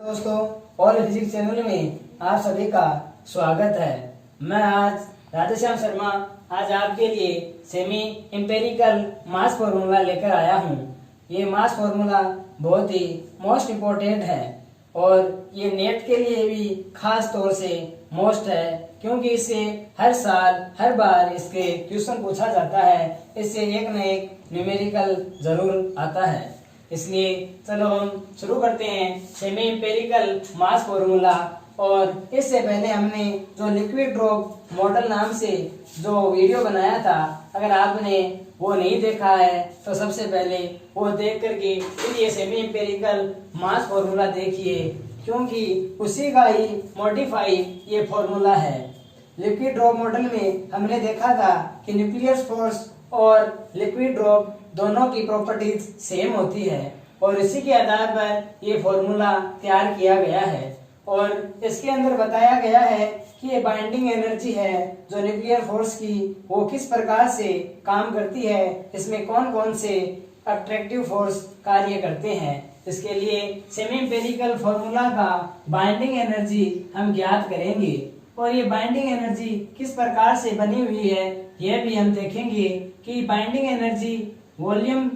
दोस्तों, all physics channel में आप सभी का स्वागत है। मैं आज राधेश्याम शर्मा आज आपके लिए सेमी एम्पेरिकल मास फॉर्मूला लेकर आया हूँ। ये मास फॉर्मूला बहुत ही मोस्ट इम्पोर्टेंट है और ये नेट के लिए भी खास तौर से मोस्ट है, क्योंकि इससे हर साल हर बार इसके क्वेश्चन पूछा जाता है। इससे एक न एक न्यूमेरिकल जरूर आता है। इसलिए चलो हम शुरू करते हैं सेमी एम्पेरिकल मास फॉर्मूला। और इससे पहले हमने जो लिक्विड ड्रॉप मॉडल नाम से जो वीडियो बनाया था, अगर आपने वो नहीं देखा है तो सबसे पहले वो देख करके फिर ये सेमी एम्पेरिकल मास फॉर्मूला देखिए, क्योंकि उसी का ही मॉडिफाई ये फॉर्मूला है। लिक्विड ड्रॉप मॉडल में हमने देखा था कि न्यूक्लियर फोर्स और लिक्विड ड्रॉप दोनों की प्रॉपर्टीज सेम होती है और इसी के आधार पर ये फॉर्मूला तैयार किया गया है। और इसके अंदर बताया गया है कि ये बाइंडिंग एनर्जी है जो न्यूक्लियर फोर्स की, वो किस प्रकार से काम करती है, इसमें कौन कौन से अट्रैक्टिव फोर्स कार्य करते हैं। इसके लिए सेमी एम्पेरिकल फॉर्मूला का बाइंडिंग एनर्जी हम ज्ञात करेंगे और ये बाइंडिंग एनर्जी किस प्रकार से बनी हुई है यह भी हम देखेंगे कि बाइंडिंग एनर्जी वॉल्यूम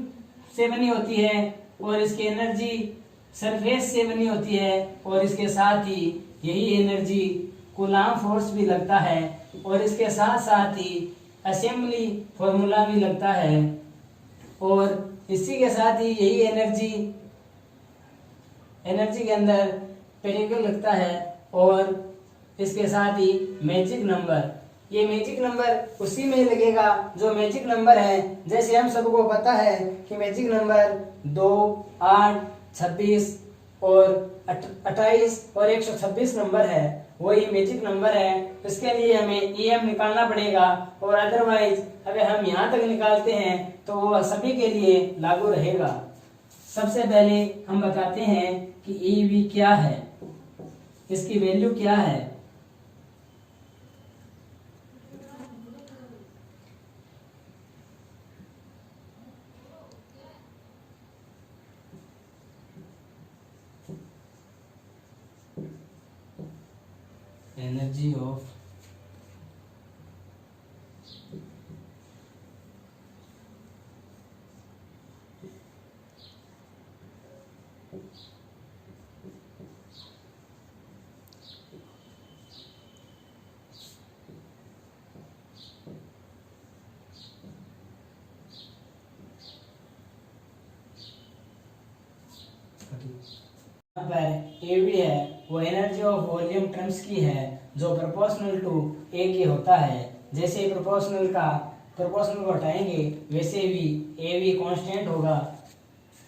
से बनी होती है और इसकी एनर्जी सरफेस से बनी होती है और इसके साथ ही यही एनर्जी कूलाम फोर्स भी लगता है और इसके साथ साथ ही असेंबली फॉर्मूला भी लगता है और इसी के साथ ही यही एनर्जी के अंदर पेरिकल लगता है और इसके साथ ही मैजिक नंबर। ये मैजिक नंबर उसी में लगेगा जो मैजिक नंबर है। जैसे हम सबको पता है कि मैजिक नंबर 2, 8, 26 और 28 और 126 नंबर है, वही मैजिक नंबर है। इसके लिए हमें EM निकालना पड़ेगा और अदरवाइज अगर हम यहाँ तक निकालते हैं तो वो सभी के लिए लागू रहेगा। सबसे पहले हम बताते हैं कि EV क्या है, इसकी वैल्यू क्या है। एनर्जी ऑफ एवी है वो एनर्जी ऑफ वॉल्यूम टर्म्स की है जो प्रोपोर्शनल टू ए के होता है। जैसे प्रोपोर्शनल को हटाएंगे वैसे भी ए भी कांस्टेंट होगा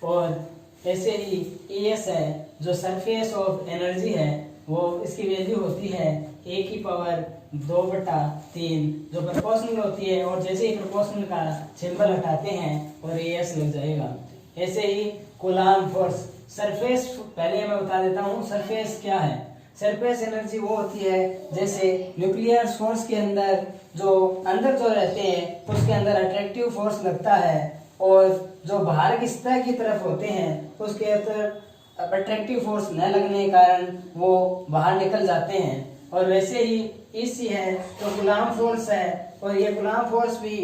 और ऐसे ही ES है जो सरफेस ऑफ एनर्जी है, वो इसकी वैल्यू होती है ए की पावर 2/3 जो प्रोपोर्शनल होती है। और जैसे ही प्रोपोर्शनल का सिंबल हटाते हैं और ES लग जाएगा। ऐसे ही कूलाम फोर्स सरफेस, पहले मैं बता देता हूँ सरफेस क्या है। सरफेस एनर्जी वो होती है जैसे न्यूक्लियर फोर्स के अंदर जो रहते हैं उसके अंदर अट्रैक्टिव फोर्स लगता है और जो बाहर की सतह की तरफ होते हैं उसके अंदर अट्रैक्टिव फोर्स न लगने के कारण वो बाहर निकल जाते हैं। और वैसे ही EC है तो कूलाम फोर्स है और ये कूलाम फोर्स भी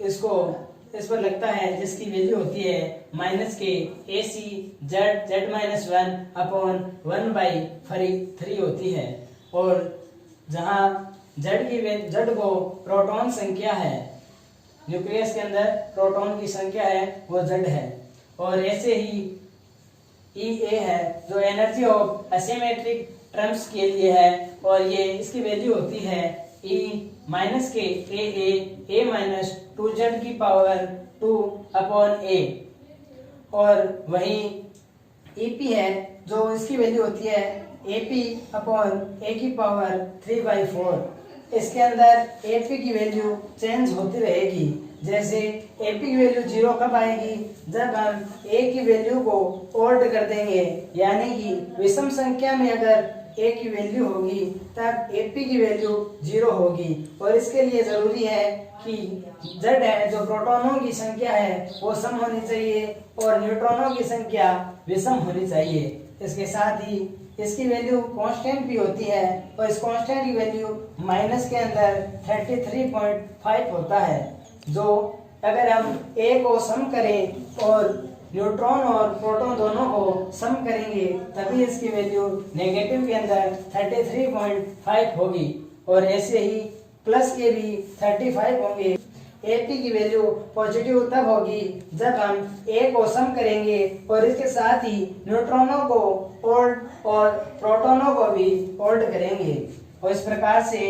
इस पर लगता है जिसकी वैल्यू होती है -k AC Z-1/1/3 होती है। और जहाँ Z को प्रोटॉन संख्या है, न्यूक्लियस के अंदर प्रोटॉन की संख्या है वो Z है। और ऐसे ही EA है जो एनर्जी ऑफ असिमेट्रिक टर्म्स के लिए है और ये इसकी वैल्यू होती है E-k A-2Z की पावर 2/A। और वहीं EP है जो इसकी वैल्यू होती है AP/A की पावर 3/4। इसके अंदर AP की वैल्यू चेंज होती रहेगी। जैसे AP की वैल्यू 0 कब आएगी, जब हम A की वैल्यू को ओड कर देंगे, यानी कि विषम संख्या में अगर A की वैल्यू होगी तब AP की वैल्यू 0 होगी। और इसके लिए जरूरी है कि Z है जो प्रोटॉनों की संख्या है वो सम होनी चाहिए और न्यूट्रॉनों की संख्या विषम होनी चाहिए। इसके साथ ही इसकी वैल्यू कांस्टेंट भी होती है और इस कांस्टेंट की वैल्यू माइनस के अंदर 33.5 होता है। जो अगर हम ए को सम करें और न्यूट्रॉन और प्रोटॉन दोनों को सम करेंगे तभी इसकी वैल्यू नेगेटिव के अंदर 33.5 होगी और ऐसे ही प्लस के भी 35 होंगे। एपी की वैल्यू पॉजिटिव तब होगी जब हम ए को सम करेंगे और इसके साथ ही न्यूट्रॉनों को ओल्ड और प्रोटॉनों को भी ओल्ड करेंगे और इस प्रकार से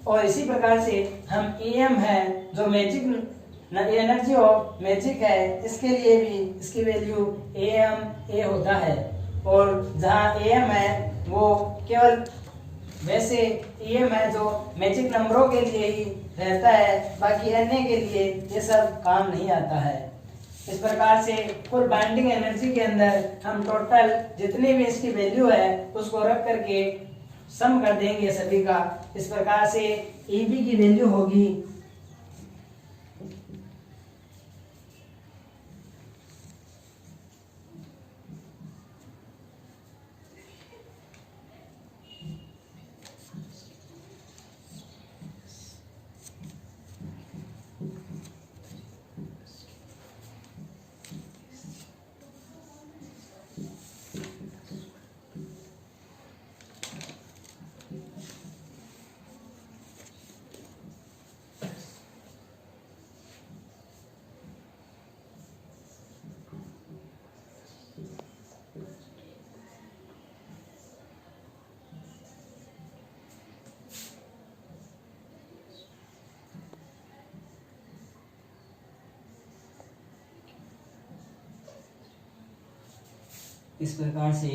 और इसी प्रकार से हम ईएम है जो मैजिक एनर्जी ऑफ मैजिक है इसके लिए भी इसकी वैल्यू ए होता है और जहाँ एम है वो केवल वैसे ईएम है जो मैजिक नंबरों के लिए ही रहता है, बाकी अन्य के लिए ये सब काम नहीं आता है। इस प्रकार से कुल बाइंडिंग एनर्जी के अंदर हम टोटल जितनी भी इसकी वैल्यू है उसको रख करके सम कर देंगे सभी का। इस प्रकार से ईबी की वैल्यू होगी इस प्रकार से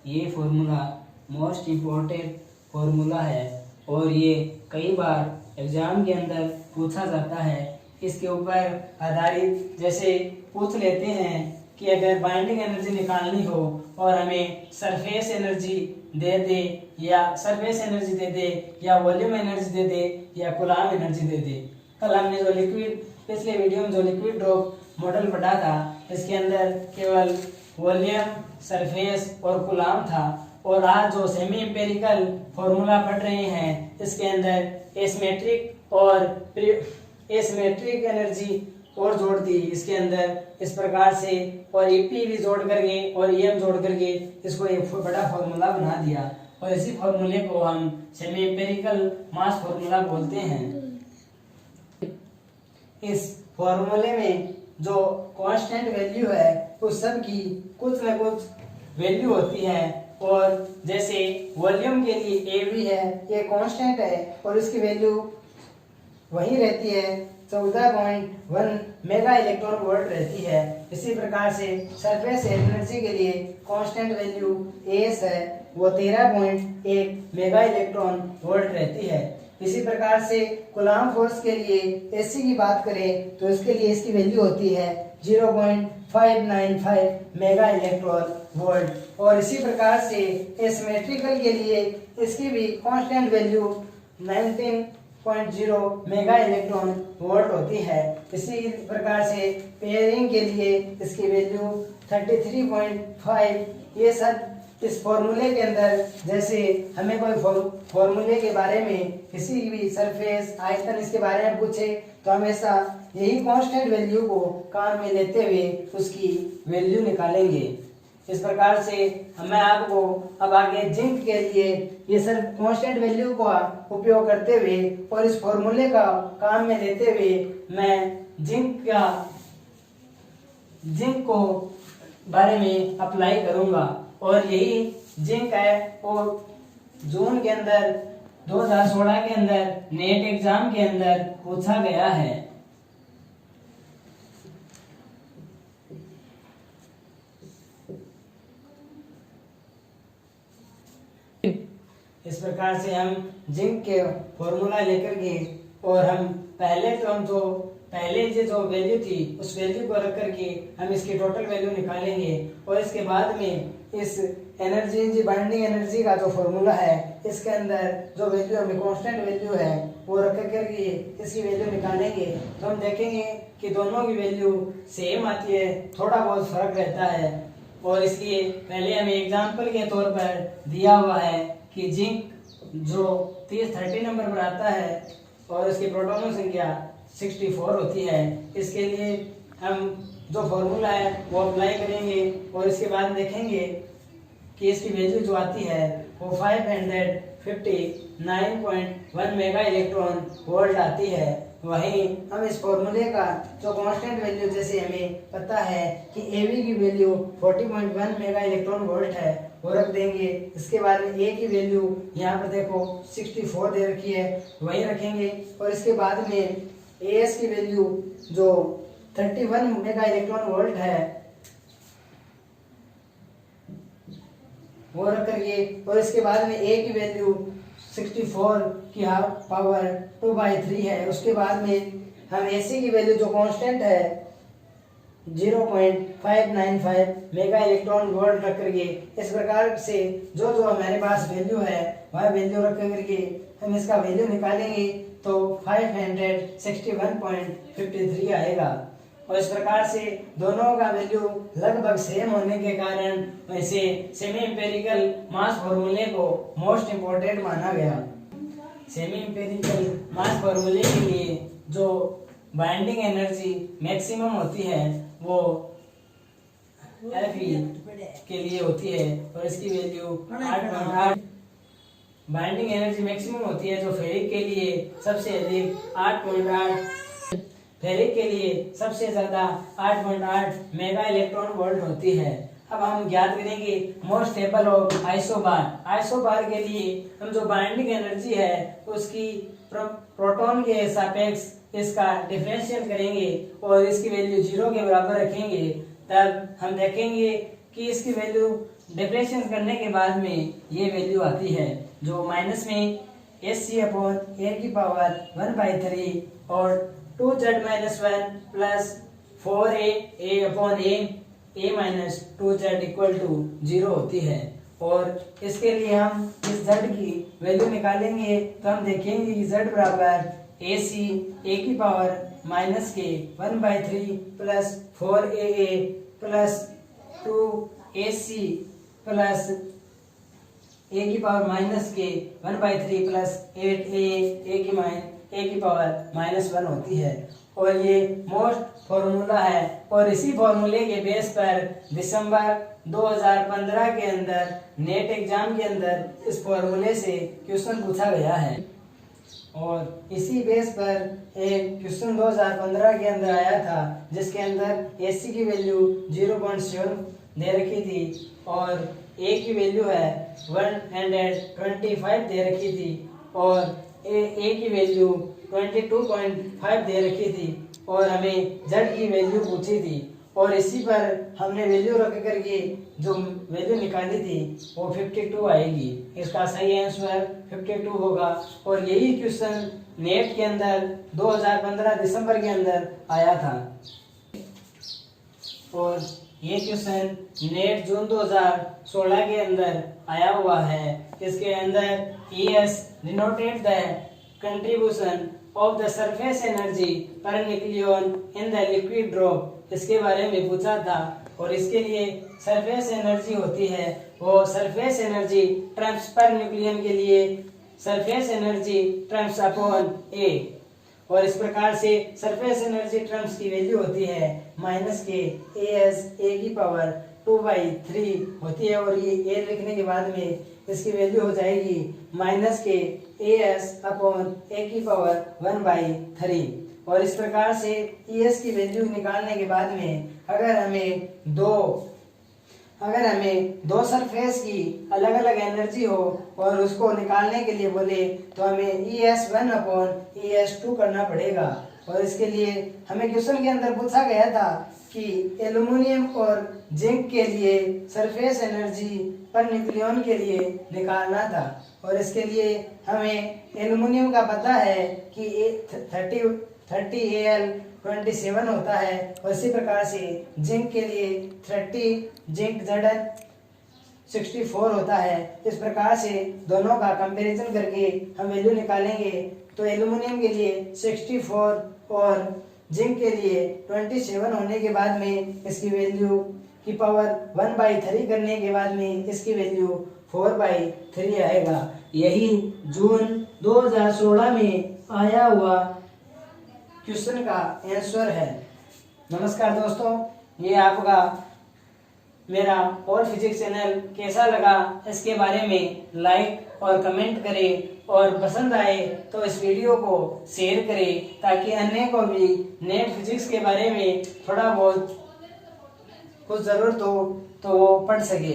ये फॉर्मूला मोस्ट इम्पोर्टेंट फॉर्मूला है और ये कई बार एग्जाम के अंदर पूछा जाता है। इसके ऊपर आधारित जैसे पूछ लेते हैं कि अगर बाइंडिंग एनर्जी निकालनी हो और हमें सरफेस एनर्जी दे दे या सरफेस एनर्जी दे दे या वॉल्यूम एनर्जी दे दे या कूलाम एनर्जी दे दे। कल हमने जो लिक्विड पिछले वीडियो में जो लिक्विड ड्रॉप मॉडल पढ़ा था इसके अंदर केवल वॉल्यूम सरफेस और कूलाम था और आज जो सेमी एम्पिरिकल फॉर्मूला पढ़ रहे हैं इसके अंदर एसिमेट्रिक और एसिमेट्रिक एनर्जी और जोड़ दी इसके अंदर इस प्रकार से और ईपी भी जोड़ करके और ईएम जोड़ करके इसको एक बड़ा फॉर्मूला बना दिया और इसी फॉर्मूले को हम सेमी एम्पिरिकल मास फॉर्मूला बोलते हैं। इस फॉर्मूले में जो कांस्टेंट वैल्यू है उस सब की कुछ न कुछ वैल्यू होती है और जैसे वॉल्यूम के लिए ए भी है ये कांस्टेंट है और इसकी वैल्यू वही रहती है 14.1 मेगा इलेक्ट्रॉन वोल्ट रहती है। इसी प्रकार से सरफेस एनर्जी के लिए कांस्टेंट वैल्यू एस है वो 13.1 मेगा इलेक्ट्रॉन वोल्ट रहती है। इसी प्रकार से कूलाम फोर्स के लिए एसी की बात करें तो इसके लिए इसकी वैल्यू होती है 0.595 मेगा इलेक्ट्रॉन वोल्ट और इसी प्रकार से एसिमेट्रिकल के लिए इसकी भी constant value 19.0 mega electron volt होती है। इसी प्रकार से पेयरिंग के लिए इसकी वैल्यू 33.5। ये सब इस फॉर्मूले के अंदर जैसे हमें कोई फॉर्मूले के बारे में किसी भी सरफेस आयतन इसके बारे में पूछे तो हमेशा यही कांस्टेंट वैल्यू को काम में लेते हुए उसकी वैल्यू निकालेंगे। इस प्रकार से मैं आपको अब आगे जिंक के लिए ये सब कांस्टेंट वैल्यू का उपयोग करते हुए और इस फॉर्मूले का काम में लेते हुए मैं जिंक को बारे में अप्लाई करूंगा और यही जिंक है और जून के अंदर 2016 के अंदर नेट एग्जाम के अंदर पूछा गया है। इस प्रकार से हम जिंक के फॉर्मूला लेकर के और हम पहले जो वैल्यू थी उस वैल्यू को रख करके हम इसकी टोटल वैल्यू निकालेंगे और इसके बाद में इस एनर्जी बाइंडिंग एनर्जी का जो फॉर्मूला है इसके अंदर जो वैल्यू हमें कांस्टेंट वैल्यू है वो रख करके इसकी वैल्यू निकालेंगे तो हम देखेंगे कि दोनों की वैल्यू सेम आती है, थोड़ा बहुत फर्क रहता है और इसलिए पहले हमें एग्जाम्पल के तौर पर दिया हुआ है कि जिंक जो 30 नंबर पर आता है और इसकी प्रोटॉन संख्या 64 होती है। इसके लिए हम जो फॉर्मूला है वो अप्लाई करेंगे और इसके बाद देखेंगे कि इसकी वैल्यू जो आती है वो 559.1 मेगा इलेक्ट्रॉन वोल्ट आती है। वहीं हम इस फॉर्मूले का जो कांस्टेंट वैल्यू जैसे हमें पता है कि एवी की वैल्यू 40.1 मेगा इलेक्ट्रॉन वोल्ट है वो रख देंगे। इसके बाद में ए की वैल्यू यहाँ पर देखो 64 दे रखी है वही रखेंगे और इसके बाद में एएस की वैल्यू जो 31 मेगा इलेक्ट्रॉन वोल्ट है वो रख करके और इसके बाद में ए की वैल्यू 64 की हाफ पावर 2/3 है। उसके बाद में हम एसी की वैल्यू जो कांस्टेंट है 0.595 मेगा इलेक्ट्रॉन वोल्ट रख करके इस प्रकार से जो जो हमारे पास वैल्यू है वह वैल्यू रख करके हम इसका वैल्यू निकालेंगे तो 561.53 आएगा। और इस प्रकार से दोनों का वैल्यू लगभग सेम होने के कारण वैसे सेमी इंपेरिकल मास फॉर्मूले को मोस्ट इम्पोर्टेंट माना गया। सेमी इंपेरिकल मास फॉर्मूले के लिए जो बाइंडिंग एनर्जी मैक्सिमम होती है वो Fe के लिए होती है और इसकी वैल्यू 8.8 बाइंडिंग एनर्जी मैक्सिमम होती है जो फेरिक के लिए सबसे अधिक 8.8 फेरिक के लिए सबसे ज्यादा 8.8 मेगा इलेक्ट्रॉन वोल्ट होती है। अब हम ज्ञात करेंगे most stable of isobar. Isobar के लिए हम जो बाइंडिंग एनर्जी है उसकी प्रोटॉन के सापेक्ष इसका डिफरेंशियल करेंगे और इसकी वैल्यू 0 के बराबर रखेंगे। तब हम देखेंगे कि इसकी वैल्यू डिफरेंशियल करने के बाद में ये वैल्यू आती है जो माइनस में Sc/a⁴ और 2z-1 plus 4a/a-2z equal to 0 होती है। और इसके लिए हम इस z की वैल्यू निकालेंगे तो हम देखेंगे कि z बराबर Ac(a⁻k)(1/3) plus 4aa plus 2ac plus a⁻k(1/3) plus 8a(a⁻1) होती है। और ये मोस्ट फॉर्मूला है और इसी फॉर्मूले के बेस पर दिसंबर 2015 के अंदर नेट एग्जाम के अंदर इस फॉर्मूले से क्वेश्चन पूछा गया है। और इसी बेस पर एक क्वेश्चन 2015 के अंदर आया था जिसके अंदर एसी की वैल्यू 0.7 दे रखी थी और ए की वैल्यू है 125 दे रखी थी और ए की वैल्यू 22.5 दे रखी थी और हमें जेड की वैल्यू पूछी थी। और इसी पर हमने वैल्यू रख करके जो वैल्यू निकाली थी वो 52 आएगी। इसका सही आंसर 52 होगा। और यही क्वेश्चन नेट के अंदर 2015 दिसंबर के अंदर आया था। और ये क्वेश्चन नेट जून 2016 के अंदर आया हुआ है। इसके अंदर ES denoted the contribution of the surface energy per nucleon in the liquid drop, इसके बारे में पूछा था। और इसके लिए सरफेस एनर्जी होती है वो surface energy times per nucleon के लिए सरफेस एनर्जी टाइम्स अपॉन ए। और इस प्रकार से सरफेस एनर्जी टर्म्स की वैल्यू होती है -k(a⁻2/3) होती है। और ये a लिखने के बाद में इसकी वैल्यू हो जाएगी -k(as/a⁴(1/3)। और इस प्रकार से ES की वैल्यू निकालने के बाद में अगर हमें दो सरफेस की अलग अलग एनर्जी हो और उसको निकालने के लिए बोले तो हमें ES1/ES2 करना पड़ेगा। और इसके लिए हमें क्वेश्चन के अंदर पूछा गया था कि एल्युमिनियम और जिंक के लिए सरफेस एनर्जी पर न्यूक्लियन के लिए निकालना था। और इसके लिए हमें एल्युमिनियम का पता है कि 30Al27 होता है। और इसी प्रकार से जिंक के लिए 30 जिंक Zn 64 होता है। इस प्रकार से दोनों का कंपैरिजन करके हम वैल्यू निकालेंगे तो एल्युमिनियम के लिए 64 और जिंक के लिए 27 होने के बाद में इसकी वैल्यू की पावर 1/3 करने के बाद में इसकी वैल्यू 4/3 आएगा। यही जून 2016 में आया हुआ क्वेश्चन का आंसर है। नमस्कार दोस्तों, ये आपका मेरा और फिजिक्स चैनल कैसा लगा इसके बारे में लाइक और कमेंट करें, और पसंद आए तो इस वीडियो को शेयर करें ताकि अन्य को भी नेट फिजिक्स के बारे में थोड़ा बहुत कुछ ज़रूरत हो तो वो पढ़ सके।